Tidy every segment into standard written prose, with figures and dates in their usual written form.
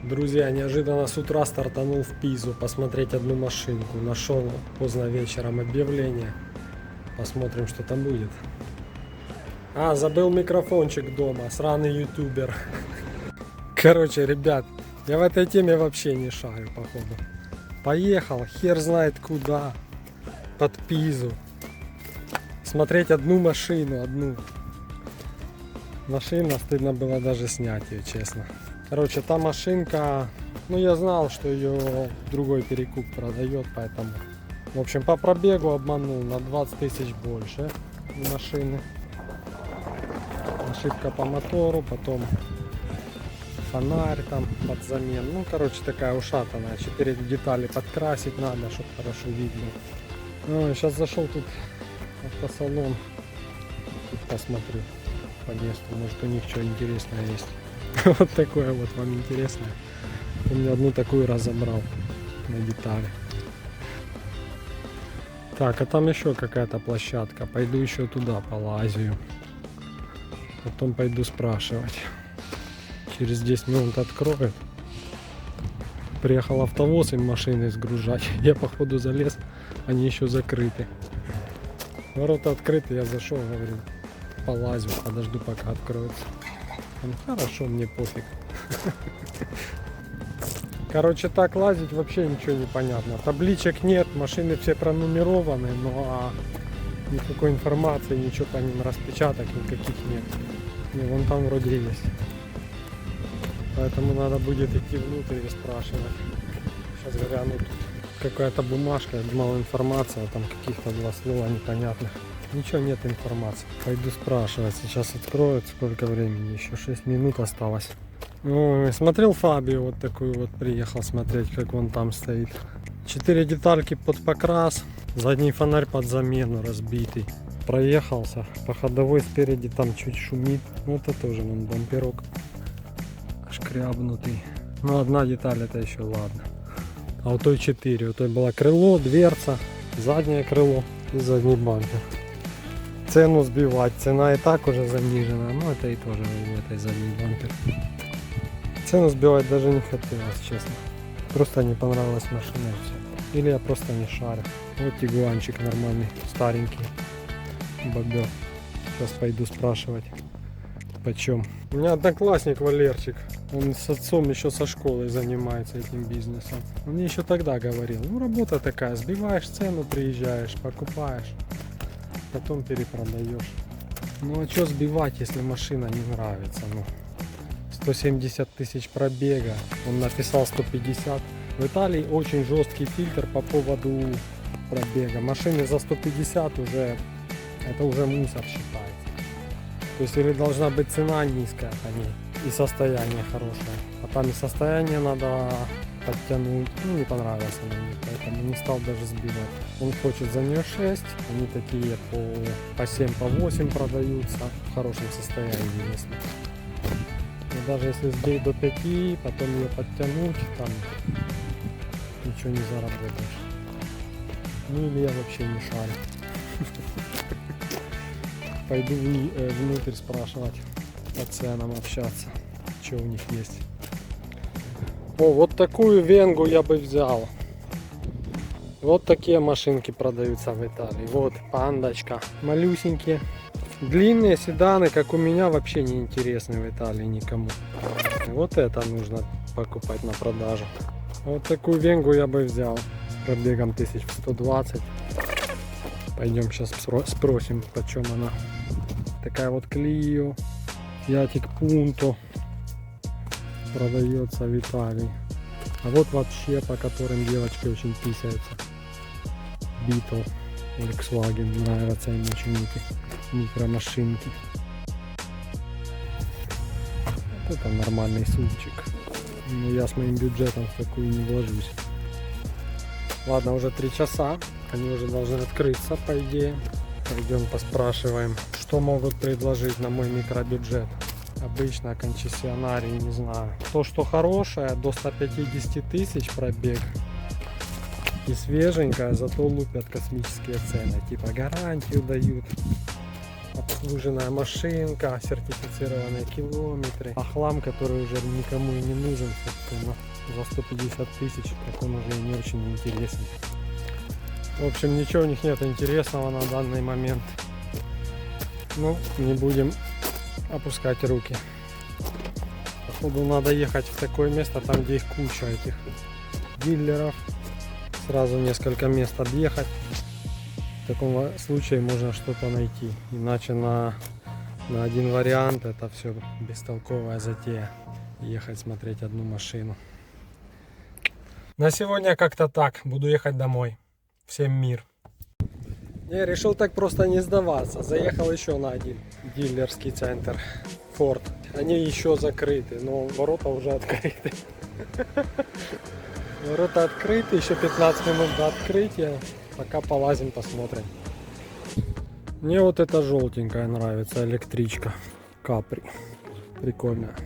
Друзья, неожиданно с утра стартанул в Пизу посмотреть одну машинку. Нашел поздно вечером объявление. Посмотрим, что там будет. Забыл микрофончик дома. Сраный ютубер. Короче, ребят, я в этой теме вообще не шарю, походу. Поехал, хер знает куда. Под Пизу. Смотреть одну машину, одну. Машина, стыдно было даже снять ее, честно. Короче, та машинка, я знал, что ее другой перекуп продает, поэтому, в общем, по пробегу обманул на 20 тысяч больше машины. Ошибка по мотору, потом фонарь там под замену. Короче, такая ушатанная. 4 детали подкрасить надо, чтобы хорошо видно. Сейчас зашел тут в автосалон. Тут посмотрю по месту, может у них что интересное есть. Вот такое вот вам интересное. Помню, одну такую разобрал на детали. Так, а там еще какая-то площадка. Пойду еще туда полазию. Потом пойду спрашивать. Через 10 минут откроют. Приехал автовоз, им машины сгружать. Я походу залез, они еще закрыты. Ворота открыты, я зашел, говорю, полазю, подожду пока откроются. Хорошо, мне пофиг. Короче, так лазить вообще ничего не понятно. Табличек нет, машины все пронумерованы, но никакой информации, ничего по ним, распечаток никаких нет. Не, вон там вроде есть. Поэтому надо будет идти внутрь и спрашивать. Сейчас гляну, тут какая-то бумажка, я думал информация, там каких-то 2 слова непонятных. Ничего, нет информации. Пойду спрашивать. Сейчас откроют. Сколько времени? Еще 6 минут осталось. Смотрел Фабию вот такую вот. Приехал смотреть, как он там стоит. 4 детальки под покрас. Задний фонарь под замену разбитый. Проехался. По ходовой спереди там чуть шумит. Это тоже вон бамперок. Шкрябнутый. Одна деталь это еще ладно. А у той 4. У той было крыло, дверца, заднее крыло и задний бампер. Цену сбивать, цена и так уже занижена, это и тоже в этой задней бампер. Цену сбивать даже не хотелось, честно. Просто не понравилась машина и все. Или я просто не шарю. Вот тигуанчик нормальный, старенький, бобер. Сейчас пойду спрашивать, почем. У меня одноклассник Валерчик, он с отцом еще со школы занимается этим бизнесом. Он мне еще тогда говорил, работа такая, сбиваешь цену, приезжаешь, покупаешь. Потом перепродаешь. А что сбивать, если машина не нравится? 170 тысяч пробега. Он написал 150. В Италии очень жесткий фильтр по поводу пробега. Машины за 150 уже, это уже мусор считается. То есть или должна быть цена низкая по ней и состояние хорошее. А там и состояние надо подтянуть. Не понравилось она мне, поэтому не стал даже сбивать. Он хочет за нее 6, они такие по 7, по 8 продаются в хорошем состоянии, если. Но даже если сбить до 5, потом ее подтянуть, там ничего не заработаешь. Или я вообще не шарю. Пойду внутрь спрашивать, по ценам общаться, что у них есть. Вот такую венгу я бы взял. Вот такие машинки продаются в Италии. Вот пандочка. Малюсенькие. Длинные седаны, как у меня, вообще не интересны в Италии никому. Вот это нужно покупать на продажу. Вот такую венгу я бы взял. С пробегом 1120. Пойдем сейчас спросим, почем она. Такая вот Clio. Fiat Punto. Продается в Италии. А вот вообще, по которым девочки очень писаются. Beetle, Volkswagen, нравятся им очень эти микромашинки. Вот это нормальный сумчик. Но я с моим бюджетом в такую не вложусь. Ладно, уже 3 часа. Они уже должны открыться, по идее. Пойдем поспрашиваем, что могут предложить на мой микробюджет. Обычно концессионарий, не знаю. То, что хорошее, до 150 тысяч пробег. И свеженькая, зато лупят космические цены. Типа гарантию дают. обслуженная машинка, сертифицированные километры. А хлам, который уже никому и не нужен, собственно, за 150 тысяч, так он уже не очень интересен. В общем, ничего у них нет интересного на данный момент. Ну, не будем опускать руки. Походу надо ехать в такое место, там где их куча, этих дилеров. Сразу несколько мест объехать. В таком случае можно что-то найти. Иначе на один вариант это все бестолковая затея. Ехать смотреть одну машину. На сегодня как-то так. Буду ехать домой. Всем мир. Я решил так просто не сдаваться. Заехал еще на один дилерский центр. Ford. Они еще закрыты, но ворота уже открыты. Ворота открыты, еще 15 минут до открытия. Пока полазим, посмотрим. Мне вот эта желтенькая нравится, электричка. Капри. Прикольная.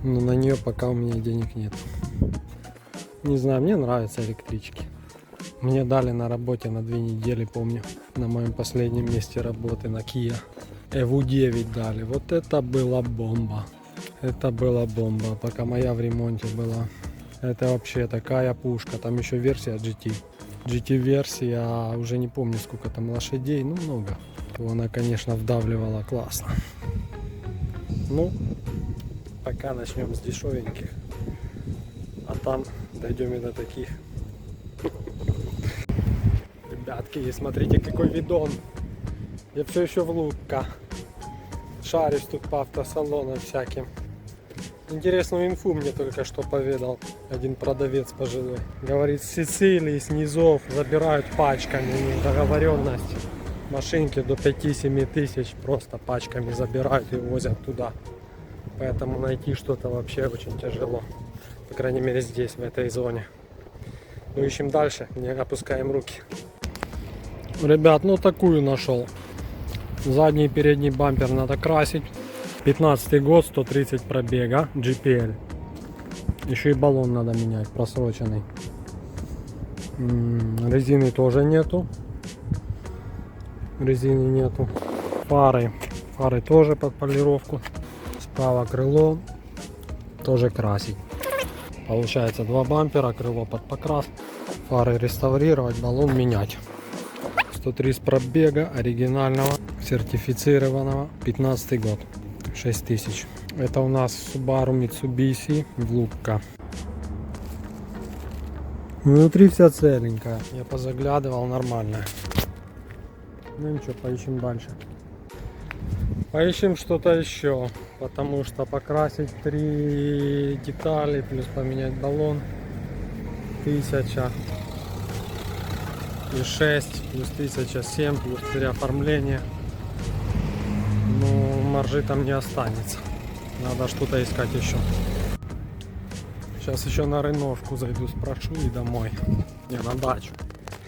Но на нее пока у меня денег нет. Не знаю, мне нравятся электрички. Мне дали на работе на 2 недели, помню. На моем последнем месте работы на Kia. EVO 9 дали. Вот это была бомба. Это была бомба. Пока моя в ремонте была. Это вообще такая пушка. Там еще версия GT. GT-версия, уже не помню сколько там лошадей, ну много. То она, конечно, вдавливала классно. Ну, пока начнем с дешевеньких. А там дойдем и до таких. Ребятки, смотрите какой видон. Я все еще в Лукка. Шарюсь тут по автосалонам всяким. Интересную инфу мне только что поведал один продавец пожилой. Говорит, с Сицилии, с низов забирают пачками, договоренность. Машинки до 5-7 тысяч просто пачками забирают и возят туда. Поэтому найти что-то вообще очень тяжело. По крайней мере здесь, в этой зоне. Ну ищем дальше, не опускаем руки. Ребят, ну такую нашел. Задний и передний бампер надо красить. 15 год, 130 пробега, GPL. Еще и баллон надо менять, просроченный. Резины тоже нету. Резины нету. Фары тоже под полировку. Справа крыло тоже красить. Получается 2 бампера, крыло под покрас. Фары реставрировать, баллон менять. 130 пробега, оригинального, сертифицированного, 15 год. 6000. Это у нас Subaru Mitsubishi в Лукка. Внутри вся целенькая. Я позаглядывал, нормально. Ну ничего, поищем дальше. Поищем что-то еще. Потому что покрасить 3 детали, плюс поменять баллон 1000. Плюс 6, плюс 1007, плюс переоформление. Ну, маржи там не останется. Надо что-то искать еще. Сейчас еще на Реношку зайду, спрошу и домой. Не, на дачу.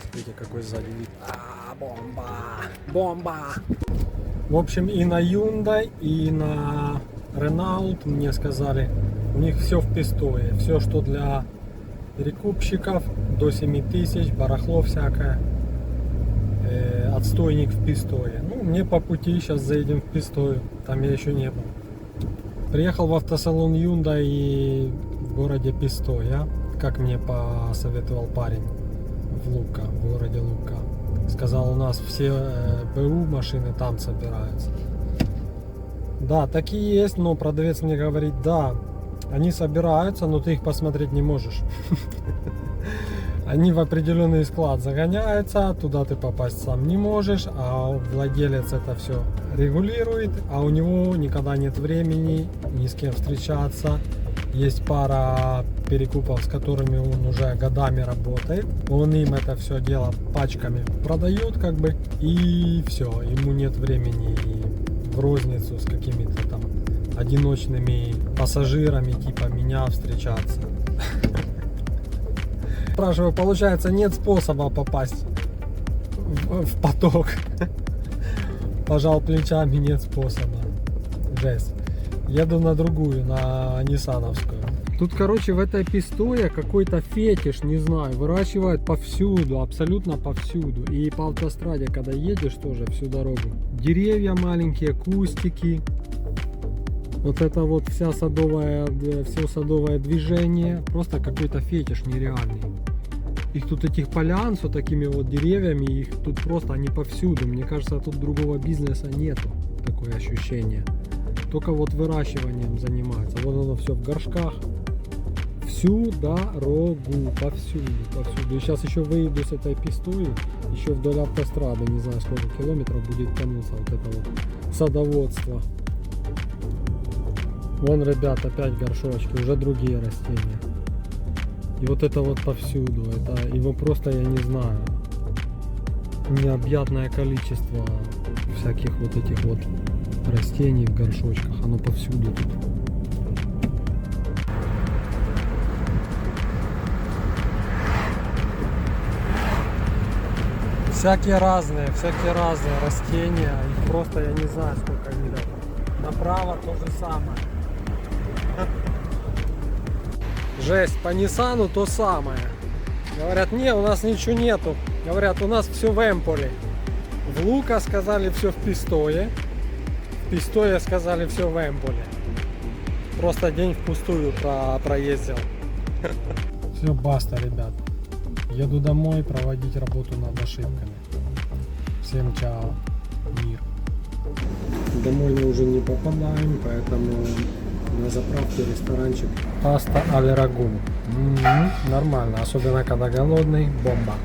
Смотрите, какой сзади вид. Бомба! Бомба! В общем, и на Hyundai, и на Renault мне сказали, у них все в пистое. Все, что для перекупщиков, до 7000, барахло всякое. Отстойник в Пистое. Ну, мне по пути сейчас заедем в Пистою. Там я еще не был. Приехал в автосалон Hyundai и в городе Пистоя, как мне посоветовал парень в Лукка, в городе Лукка. Сказал, у нас все БУ машины там собираются. Да, такие есть, но продавец мне говорит, да, они собираются, но ты их посмотреть не можешь. Они в определенный склад загоняются, туда ты попасть сам не можешь, а владелец это все регулирует, а у него никогда нет времени ни с кем встречаться. Есть пара перекупов, с которыми он уже годами работает. Он им это все дело пачками продает, как бы, и все. Ему нет времени в розницу с какими-то там одиночными пассажирами, типа меня, встречаться. Спрашиваю, получается, нет способа попасть в поток. Пожал плечами, нет способа. Жесть. Еду на другую, на ниссановскую. Тут, короче, в этой Пистое какой-то фетиш, не знаю, выращивают повсюду, абсолютно повсюду. И по автостраде, когда едешь тоже всю дорогу, деревья маленькие, кустики. Вот это вот все садовое движение. Просто какой-то фетиш нереальный. Их тут этих полян с вот такими вот деревьями, их тут просто, они повсюду. Мне кажется, тут другого бизнеса нету. Такое ощущение. Только вот выращиванием занимается. Вот оно все в горшках. Всю дорогу, повсюду. И сейчас еще выеду с этой пистою, еще вдоль автострады, не знаю сколько километров будет тянуться вот это вот садоводство. Вон, ребят, опять горшочки, уже другие растения. И вот это вот повсюду, это его просто, я не знаю, необъятное количество всяких вот этих вот растений в горшочках, оно повсюду тут. Всякие разные растения, их просто я не знаю сколько видов. Направо то же самое. Жесть, по Ниссану то самое. Говорят, не, у нас ничего нету. Говорят, у нас все в Эмполе. В Лука сказали все в Пистое. В Пистое сказали все в Эмполе. Просто день впустую проездил. Все, баста, ребят. Еду домой проводить работу над ошибками. Всем чао. Мир. Домой мы уже не попадаем, поэтому на заправке ресторанчик паста аль рагу. Нормально, особенно когда голодный, бомба.